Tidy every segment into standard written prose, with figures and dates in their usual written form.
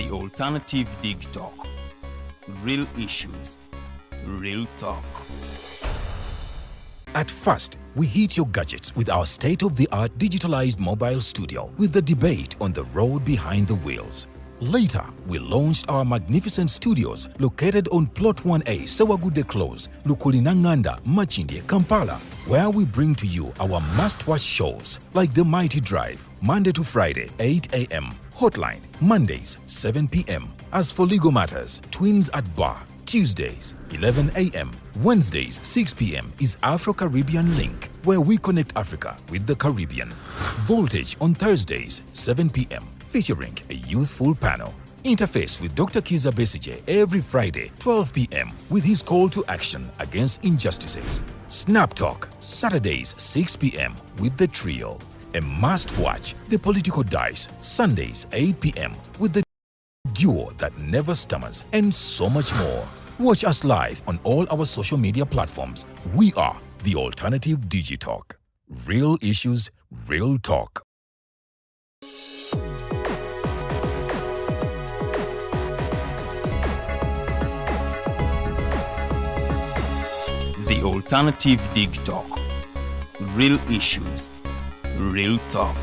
The Alternative Dig Talk. Real issues, real talk. At first, we hit your gadgets with our state-of-the-art digitalized mobile studio with the debate on the road behind the wheels. Later, we launched our magnificent studios located on Plot 1A, Sewagude Close, Lukulinanganda, Machindye, Kampala, where we bring to you our must-watch shows like The Mighty Drive, Monday to Friday, 8 a.m., Hotline, Mondays, 7 p.m. As for legal matters, Twins at Bar, Tuesdays, 11 a.m. Wednesdays, 6 p.m. is Afro-Caribbean Link, where we connect Africa with the Caribbean. Voltage on Thursdays, 7 p.m., featuring a youthful panel. Interface with Dr. Kcca Besije every Friday, 12 p.m. with his call to action against injustices. Snap Talk, Saturdays, 6 p.m. with the trio. A must-watch, The Political Dice, Sundays, 8 p.m. with the duo that never stammers, and so much more. Watch us live on all our social media platforms. We are The Alternative Digitalk. Real issues, real talk. The Alternative Dig Talk. Real issues, real talk.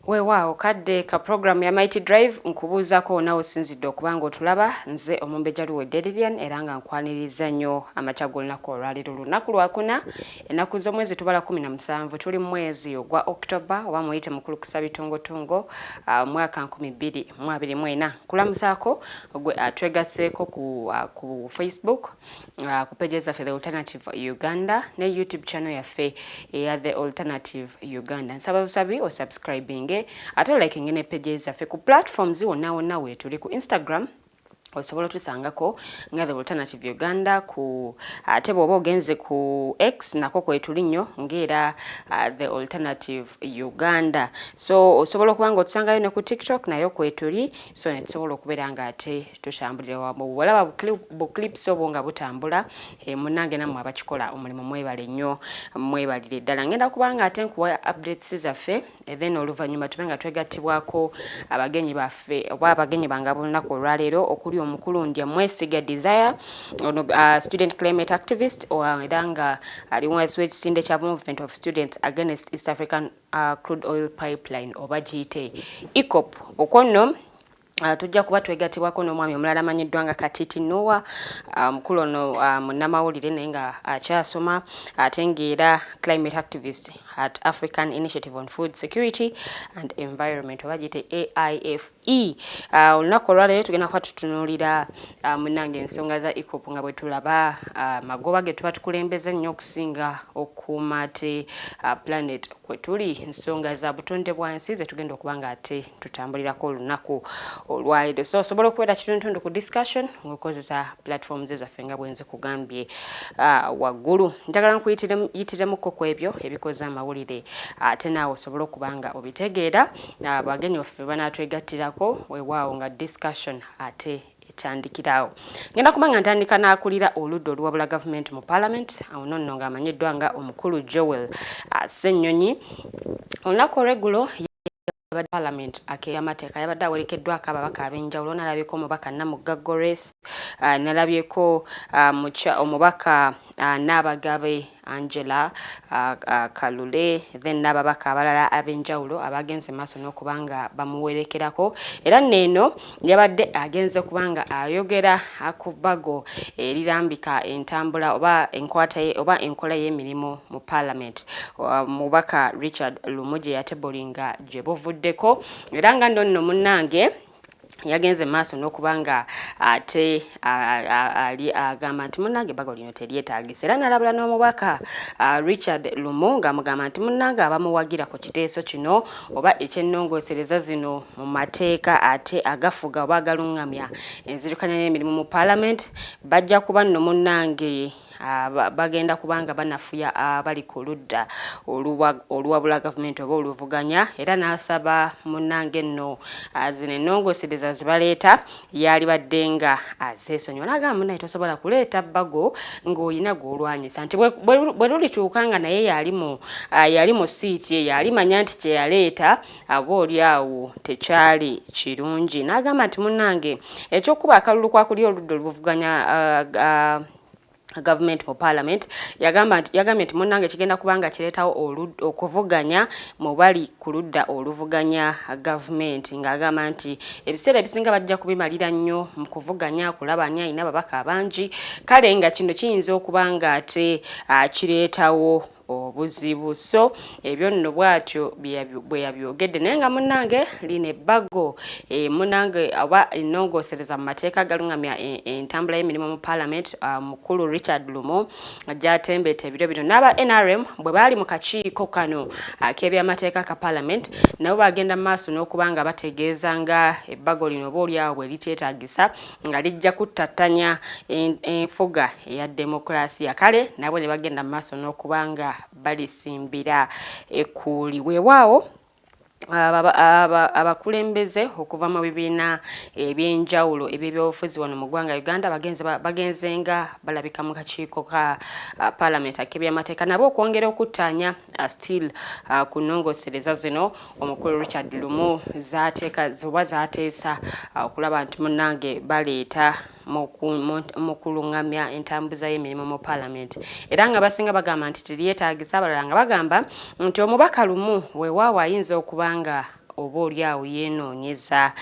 Weewaawo kadde ka program ya Mighty Drive nkubuuzaako onaawe osinzidde okubanga otulaba. Nze Omumbejja Luwedde Lilian era nga nkwaniriza nnyo amakya g'olunaku olwaleero lunaku lwakuna ennaku z'omwezi tubala 17 tuli mu mwezi ogwa October oba muyite mukulu kusa bitongotongo mwaka 2024. Kulamusaako gwe atwegaseeko ku Facebook ku page zaffe The Alternative Uganda ne YouTube channel yaffe eya The Alternative Uganda. Nsaba busabi o subscribing ate like ngene pages zaffe ku platforms wonna weetuli ku Instagram osobola tusangako nga The Alternative Uganda ku ate bw'oba ogenze ku X nako kwetuli nnyo ng'era The Alternative Uganda. So osobola okubanga otusangayo ne ku TikTok nayo kwetuli, so ne tusobola okubeera nga ate tushambulira wamu walaba bu clips obo nga butambula munnange nammwe abakikola omulimu mwebale nnyo mwebalire ddala. Ngenda kubanga ate nkuwa updates zaffe then oluvannyuma tube nga twegattibwako abagenyi baffe oba abagenyi bange ab'olunaku olwaleero okuli omukulu ndya Mwesiga Desire ono student climate activist era nga ali wansi w'ekisinde kya Movement of Students Against East African Crude Oil Pipeline oba giyite EACOP. Okonno tujja kuba twegattibwako n'omwami omulala amanyiddwa nga Katiti Noah mukulu ono munnamawulire naye nga akyasoma ate ng'era climate activist at African Initiative on Food Security and Environment oba giyite AIFE. Olunaku olwaleero tugenda kuba tutunuulira munnange ensonga za EACOP nga bwe tulaba magoba ge tuba tukulembeza nnyo okusinga okuuma ate planet kwe tuli, ensonga za butonde bwansi ze tugenda okuba nga ate tutambulirako olunaku olwaleero. So osobola okubeera kitundu ku discussion ng'okozesa platforms ezaffe nga bwenze kugambye waggulu. Njagala nkuyitiremukko ku ebyo ebikoze amawulire ate naawe osobola okuba nga obitegeera abagenyi baffe banaatwegattirako weewaawo nga discussion ate etandikirawo. Ngenda kubanga ntandika n'akulira oludda oluwabula gavumenti mu Parliament awo nonno ng'amanyiddwa nga omukulu Joel Ssennyonyi. Olunaku olw'eggulo Parliament amateeka yabadde awerekeddwako ababaka ab'enjawulo. Nalabyeko omubaka Namugga Goreth, nalabyeko omubaka Nabagabe Angela Kalule, then n'ababaka abalala ab'enjawulo abagenze maaso n'okubanga bamuwerekerako. Era nneeno yabadde agenze kubanga ayogera ku bbago erirambika entambula oba enkwata oba enkola y'emirimu mu Parliament. Mubaka Richard Lumuge yatebolinga gye buvuddeko era nga nno munnange yagenze maaso n'okubanga ate ali agamba nti munnange bbago lino teryetaagisa. Era n'alabula n'omubaka Richard Lumunga amugamba nti munnange abamuwagira ku kiteeso kino oba ekyennongoosereza zino mu mateeka ate agafuga oba agalungamya enzirukanya y'emirimu mu Parliament bajja kuba nno munnange bagenda kubanga banafuya abali ku ludda oluwabula gavumenti oba oluvuganya era n'asaba munnange nno zino ennongosereza zibaleeta yali badde nga azeesonyiwa n'agamba munnaye tosobola kuleeta bbago ng'olina gw'olwanyisa nti bwe lulituuka nga naye yali mu siiti ye yali manya nti kye yaleeta aba oli awo tekyali kirungi n'agamba nti munnange ekyokuba akalulu kwakuli oludda oluvuganya government mu parliament yagambye nti munnange kigenda kubanga kireetawo okuvuganya mu bali ku ludda oluvuganya government ng'agamba nti ebiseera ebisinga bajja kubimalira nnyo mu kuvuganya kulabanya ina babaka abangi kale nga kino kiyinza okuba nga ate kireetawo obuzibu so ebyo nno bwatyo bwe yabyogedde naye nga munnange lino ebbago munnange aba ennongosereza mu mateeka galungamya entambula y'emirimu mu parliament mukulu Richard Lumo gy'atembeeta ebiro bino n'aba NRM bwe baali mu kakiiko kano ak'ebyamateeka ka parliament nabo bagenda mu maaso n'okuba nga bategeeza nga ebbago lino oba oliawo bwe likyetaagisa nga lijja kuttattanya enfuga eya demokrasiya kale nabo ne bagenda mu maaso n'okuba nga balisimbira ekkuuli weewaawo abakulembeze okuva mu bibiina ebyenjawulo eby'ebyobufuzi wano mu ggwanga Uganda bagenze nga balabika mu kakiiko ka parliament ak'ebyamateeka nabo okwongera okuttaanya still ku nnongosereza zino omukulu Richard Lumu zaateesa okulaba nti munnange baleeta mu kulungamya entambuza y'emirimu mu parliament era nga basinga bagamba nti teryetaagisa abalala nga bagamba nti omubaka lumu weewaawo ayinza okuba nga oba oliawo yeenoonyeza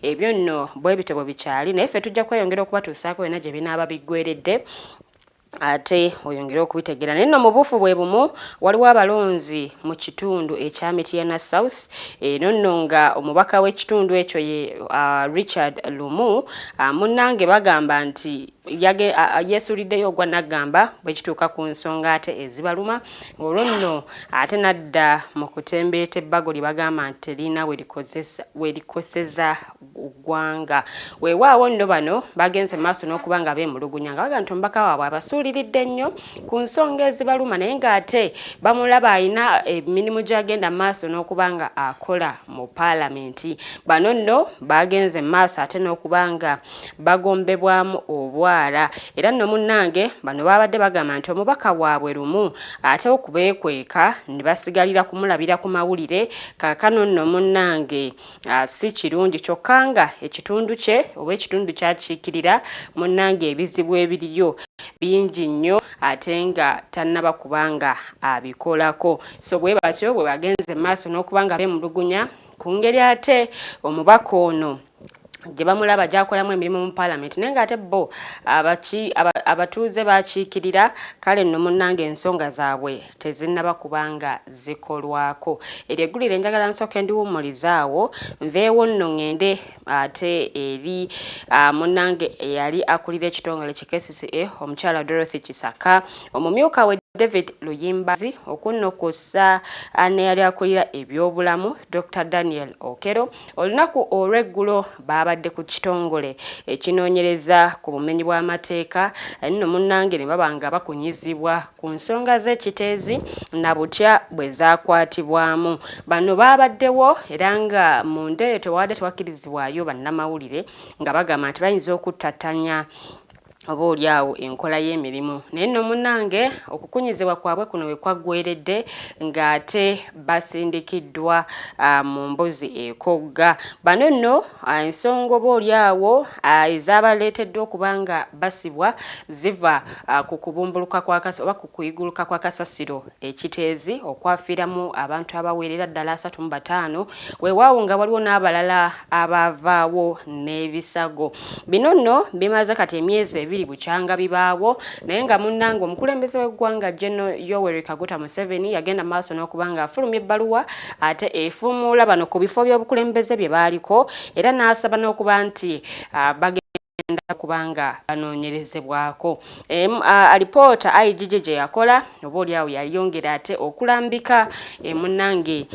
ebyo nno bwe bityo bwe bikyali naye ffe tujja kweyongera okubatuusaako yonna gye binaaba biggweredde ate oyongere okubitegeera naye nno mu buufu bwe bumu waliwo abalonzi mu kitundu ekya Mityana South eno nno nga omubaka w'ekitundu ekyo ye Richard Lumu munnange bagamba nti yeesuuliddeyo ogwa naggamba bwe kituuka ku nsonga ate ezibaluma olwo nno ate nadda mu kutembeeta ebbago lye bagamba nti terina we likoseza ggwanga weewaawo nno bano bagenze maaso n'okuba nga beemulugunya nga bagamba nti omubaka waabwe abasuuliridde nnyo ku nsonga ezibaluma naye ng'ate bamulaba alina emirimu gy'agenda maaso n'okuba nga akola mu paalamenti bano nno bagenze maaso ate n'okuba nga bagombebwamu obwa era nno munnange bano babadde bagamba nti omubaka waabwe lumu ate okubeekweka ne basigalira kumulabira ku mawulire kaakano nno munnange si kirungi kyokka nga ekitundu kye oba ekitundu kyakiikirira munnange ebizibu ebiriyo bingi nnyo ate nga tannaba kubanga abikolako so bwe batyo bwe bagenze maaso n'okuba nga beemulugunya ku ngeri ate omubaka ono gye bamulaba gyakolamu emirimu mu parliament naye ng'ate bo abatuuze bakiikirira kale nno munnange ensonga zaabwe tezinnaba kubanga zikolwako eryegulire njagala nsooke ndiwummulizaawo nveewo nno ŋŋende ate eri munnange eyali akulira ekitongole Kcca omukyala Dorothy Kcca omumyuka we David Luyimbazi okunnokussa neyali akulira ebyobulamu Dr. Daniel Okero olunaku olw'eggulo babadde ku kitongole ekinoonyereza ku bumenyi bw'amateeka nno munnange ne baba nga bakunyizibwa ku nsonga z'ekiteezi na butya bwe zaakwatibwamu bano babaddewo era nga mu ndeeyo tewawadde tewakkirizibwayo bannamawulire nga bagamba nti bayinza okuttattanya oba oliawo enkola y'emirimu naye nno munnange okukunyizibwa kwabwe kuno we kwaggweredde ng'ate basindikiddwa mu mbuzi ekogga bano nno ensonga oba oliawo ezabaleeteddwa okuba nga basibwa ziva ku kubumbuluka oba ku kuyiguluka kwa kasasiro ekiteezi okwafiiramu abantu abawerera ddala 35 weewaawo nga waliwo n'abalala abavaawo n'ebisago bino nno bimaze kati emyezi ebiri bukyanga bibaawo naye nga munnange omukulembeze w'eggwanga General Yoweri Kaguta Museveni yagenda maaso n'okuba nga afulumya ebbaluwa ate efuumuula bano ku bifo by'obukulembeze bye baaliko era n'asaba n'okuba nti bagenda kubanga banoonyerezebwako alipoota IGG gye yakola oba oliawo yayongera ate okulambika munnange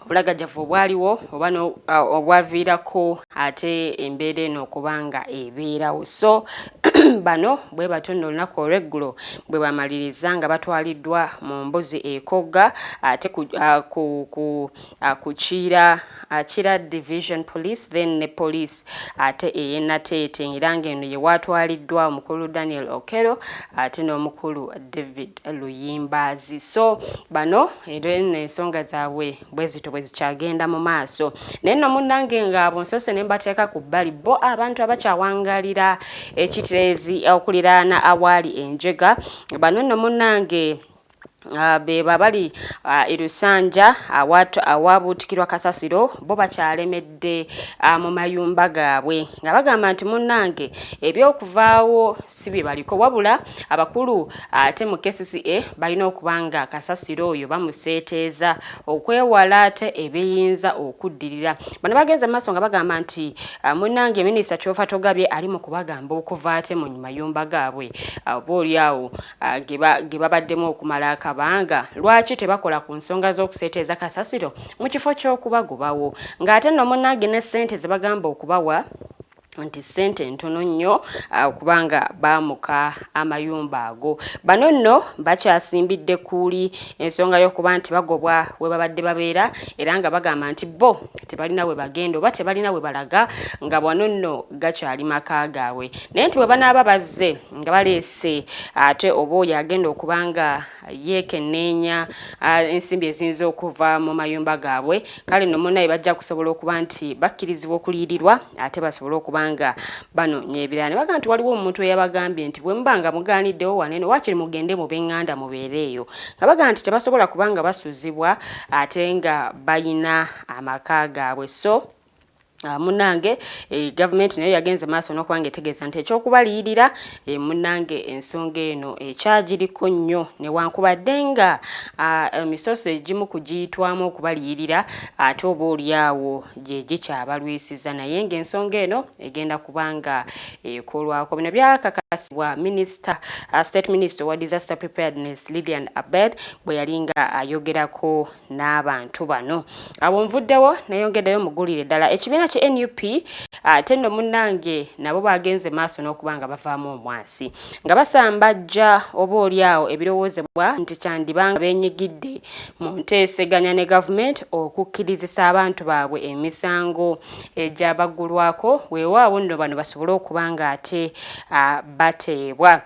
obulagajjavu obwaliwo oba obwaviirako ate embeera eno okubanga ebeerawo. So bano bwe batonda olunaku olw'eggulo bwe bamaliriza nga batwaliddwa mu mbuzi ekogga ate ku Kcca Division Police then ne police ate eyennateete era ng'eno ye waatwaliddwa omukulu Daniel Okero ate n'omukulu David Luyimbazi. So bano era ensonga zaabwe bwe zito bwe zikyagenda mu maaso. Naye nno munnange ng'abo nsoose ne mbateeka ku bbali bo abantu abakyawangalira ekiteezi okuliraana awaali enjega. Bano nno munnange be babali Erusanja awabuutikirwa kasasiro bo bakyalemedde mu mayumba gaabwe nga bagamba nti munnange ebyokuvaawo si bye baliko wabula abakulu ate mu Kcca balina okubanga kasasiro oyo bamuseeteeza okwewala ate ebiyinza okuddirira. Bano bagenze maaso nga bagamba nti munnange minisita Kyofa Togabye ali mu kubagamba okuva ate mu mayumba gaabwe boolyawo ge babaddemu okumala banga lwaki tebakola ku nsonga z'okuseeteeza kasasiro mu kifo ky'okubagobawo ng'ate nno munnange ne ssente ze bagamba okubawa nti ssente ntono nnyo kubanga baamuka amayumba ago. Bano nno bakyasimbidde kuuli ensonga y'okuba nti bagobwa we babadde babeera era nga bagamba nti bo tebalina we bagenda oba tebalina we balaga nga bwano nno gakyali maka gaabwe. Naye nti bwe banaaba bazze nga baleese ate oba oyo agenda okubanga yeekenneenya ensimbi eziyinza okuva mu mayumba gaabwe kale nno munnaye bajja kusobola okuba nti bakkirizibwa okuliyirirwa ate basobole okuba nga banoonya ebirala. Ne bagamba nti waliwo omuntu eyabagambye nti bwe mubanga mugaaniddewo waneeno waakiri mugende mu b'eŋŋanda mubeereeyo nga bagamba nti tebasobola kubanga basuzibwa ate nga bayina amaka gaabwe. So munnange gavumenti nayo yagenze maaso n'okubanga etegeeza nti ekyokubaliyirira munnange ensonga eno ekyagiriko nnyo newankubadde nga emisoso egimu kugiyitwamu okubaliyirira ate oba olyawo gye gikyabalwisiza naye ng'ensonga eno egenda kubanga ekolwako. Bino byakakasibwa State Minister wa Disaster Preparedness Lilian Abed bwe yali nga ayogerako n'abantu bano. Abo nvuddewo nayongeddeyo mugulire ddala ekibiina NUP ate nno munnange nabo bagenze maaso n'okubanga bavaamu omwansi nga basambajja oba olyawo ebirowoozebwa nti kyandibanga beenyigidde mu nteeseganya ne gavumenti okukkirizisa abantu baabwe emisango egyabaggulwako weewaawo nno bano basobole okubanga ate bateebwa.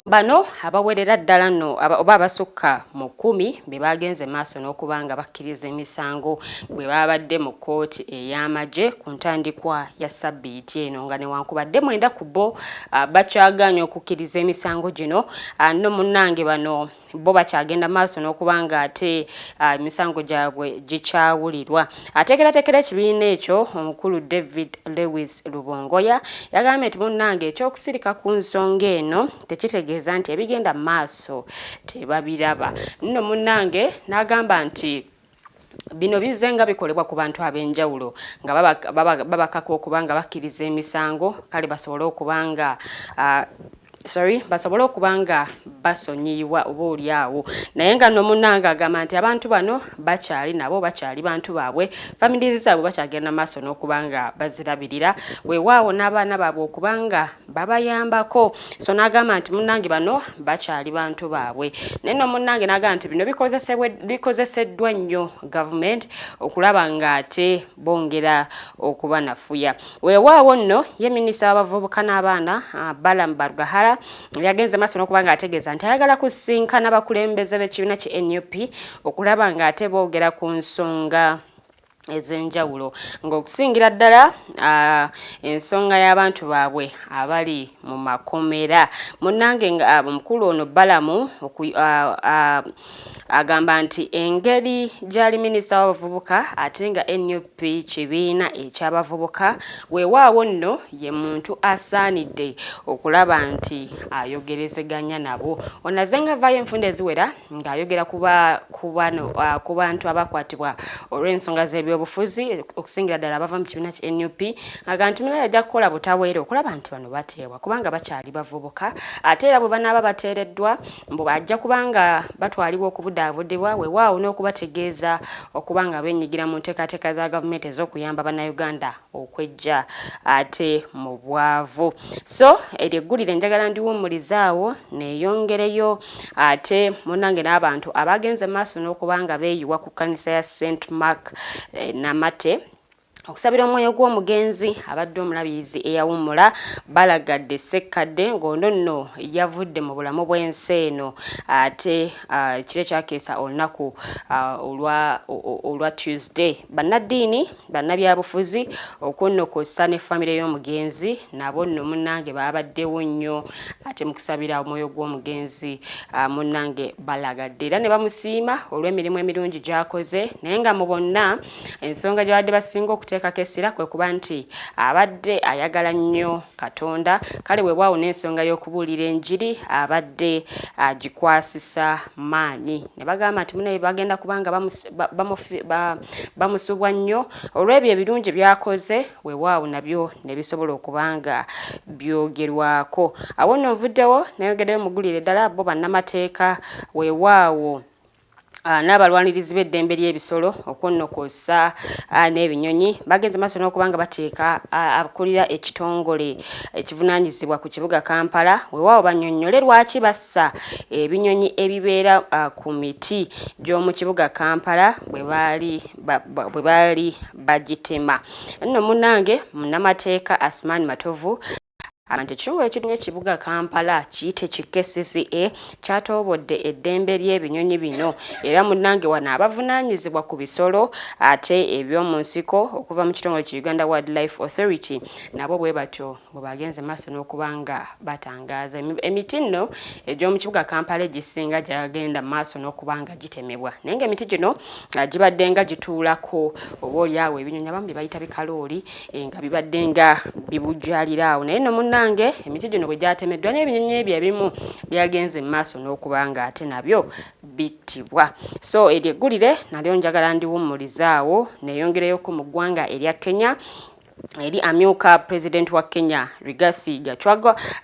Bano abawerera ddala nno oba abasukka mu 10 be bagenze maaso n'okubanga bakkiriza emisango bwe babadde mu kkooti ey'amagye ku ntandikwa ya sabbiiti eno nga newankubadde 9 ku bo bakyagaanye okukkiriza emisango gino nno munnange bano bo bakyagenda maaso n'okubanga ate emisango gyabwe gikyawulirwa. Ateekerateekera ekibiina ekyo omukulu David Lewis Lubongoya yagambye nti munnange ekyokusirika ku nsonga eno tekitegeeza nti ebigenda maaso tebabiraba. Nno munnange n'agamba nti bino bizze nga bikolebwa ku bantu ab'enjawulo nga babakako okubanga bakkiriza emisango kale basobole okubanga basobole okubanga basonyiibwa oba olyawo naye nga nno munnange agamba nti abantu bano bakyali nabo bakyali bantu baabwe family zaabwe bakyagenda maaso n'okubanga bazirabirira weewaawo n'abaana baabwe okubanga babayambako. So n'agamba nti munnange bano bakyali bantu baabwe naye nno munnange n'agamba nti bino bikozeseddwa nnyo gavumenti okulaba nga ate bongera okubanafuya. Weewaawo nno ye minisita w'abavubuka n'abaana Balaam Barugahara yagenze maaso n'okubanga ategeeza nti ayagala kusinkana bakulembeze b'ekibiina ki NUP okulaba nga ate boogera ku nsonga ez'enjawulo ng'okusingira ddala ensonga y'abantu baabwe abali mu makomera. Munnange nga omukulu ono Balamu agamba nti engeri gy'ali minisita w'abavubuka ate nga NUP kibiina eky'abavubuka weewaawo nno ye muntu asaanidde okulaba nti ayogerezeganya nabo. Onaze nga avaayo enfunda eziwera ng'ayogera ku bantu abakwatibwa olw'ensonga z'ebyobufuzi okusingira ddala abava mu kibiina ki NUP agamba nti munaye ajja kukola butaweera okulaba nti bano bateebwa kubanga bakyali bavubuka ate era bwe banaaba bateereddwa mbu bajja kubanga batwalibwa okubudda okudaabudibwa weewaawo n'okubategeeza okubanga beenyigira mu nteekateeka za gavumenti ez'okuyamba bannayuganda okwejja ate mu bwavu. So eryo eggulire njagala ndiwummulizaawo neeyongereyo ate munnange n'abantu abagenze maaso n'okubanga beeyiwa ku kkanisa ya St. Mark Namate okusabira omwoyo gw'omugenzi abadde omulabirizi eyawummula balagadde ssekkadde ng'ono nno yavudde mu bulamu bw'ensi eno ate kire kyakeesa olunaku olwa Tuesday. Bannaddiini bannabyabufuzi okunnokosa ne famire y'omugenzi nabo nno munnange baabaddewo nnyo ate mu kusabira omwoyo gw'omugenzi munnange balagadde era ne bamusiima olw'emirimu emirungi gy'akoze naye nga mu bonna ensonga gy'abadde basinga okuteekako essira kwe kuba nti abadde ayagala nnyo Katonda kale weewaawo n'ensonga y'okubuulira enjiri abadde agikwasisa maanyi ne bagamba nti munaye bagenda kubanga bamusubwa nnyo olw'ebyo ebirungi byakoze weewaawo nabyo ne bisobola okubanga byogerwako. Awo nno nvuddewo nayogedeyo mugulire ddala bo bannamateeka weewaawo n'abalwanirizi b'eddembe ly'ebisolo okunnokosa n'ebinyonyi bagenze maaso n'okubanga bateeka akulira ekitongole ekivunaanyizibwa ku kibuga Kampala weewaawo bannyonnyole lwaki bassa ebinyonyi ebibeera ku miti gy'omu kibuga Kampala bwe baali bagitema. Nno munnange munnamateeka Asumani Matovu abantu ekitongole ekirunga ekibuga Kampala kiyite Kcca kyatoobodde eddembe ly'ebinyonyi bino era munnange wano abavunaanyizibwa ku bisolo ate eby'omu nsiko okuva mu kitongole ki Uganda Wildlife Authority nabo bwe batyo bwe bagenze maaso n'okubanga batangaaza emiti nno egy'omu kibuga Kampala egisinga gyagenda maaso n'okubanga gitemebwa naye ng'emiti gino gibadde nga gituulako obaolyawo ebinyonyi abamu bye bayita bikalooli nga bibadde nga bibujjaaliraawo naye nno munnange emiti gino bwe gyatemeddwa n'ebinyonyi ebyo ebimu byagenze mu maaso n'okubanga ate nabyo bittibwa. So eryo eggulire nalyo njagala ndiwummulizaawo neeyongereyoko mu ggwanga erya Kenya eri amyuka President wa Kenya Rigathi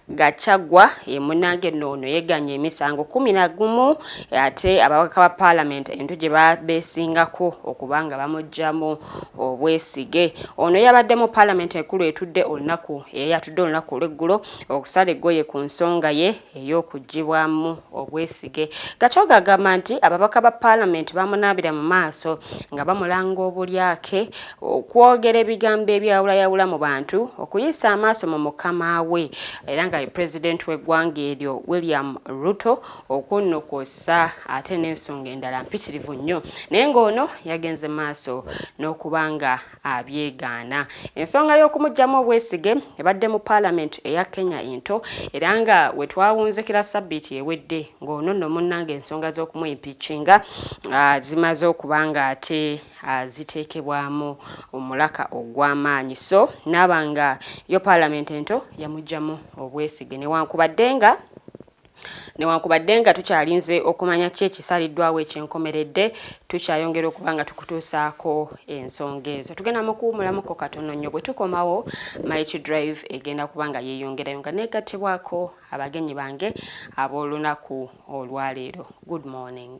Gachagua munnange nno yegganye emisango 11 ate ababaka ba Parliament ento gye beesingako okubanga bamuggyamu obwesige. Ono yabadde mu Parliament ekkulu etudde olunaku olw'eggulo okusala eggoye ku nsonga ye ey'okuggyibwamu obwesige. Gachagua agamba nti ababaka ba Parliament bamunaabira mu maaso nga bamulanga obulyake okwogera ebigambo ebyawulayawula mu bantu okuyisa amaaso mu mukama we era nga President w'eggwanga eryo William Ruto okunnokosa ate n'ensonga endala mpitirivu nnyo naye ng'ono yagenze maaso n'okubanga abyegaana. Ensonga y'okumuggyamu obwesige ebadde mu Parliament eya Kenya ento era nga we twawunzekera sabbiiti ewedde ng'ono nno munnange ensonga z'okumwimpiikinga zimaze okubanga ate ziteekebwamu omulaka ogw'amaanyi. So n'abanga yo Parliament ento yamuggyamu obwesige newankubadde nga tukyalinze okumanya ki ekisaliddwawo ekyenkomeredde tukyayongera okubanga tukutuusaako ensonga ezo. Tugenda mu kuwummulamuko katono nnyo bwe tukomawo Mighty Drive egenda kubanga yeeyongerayo nga neegattibwako abagenyi bange ab'olunaku olwaleero. Good morning.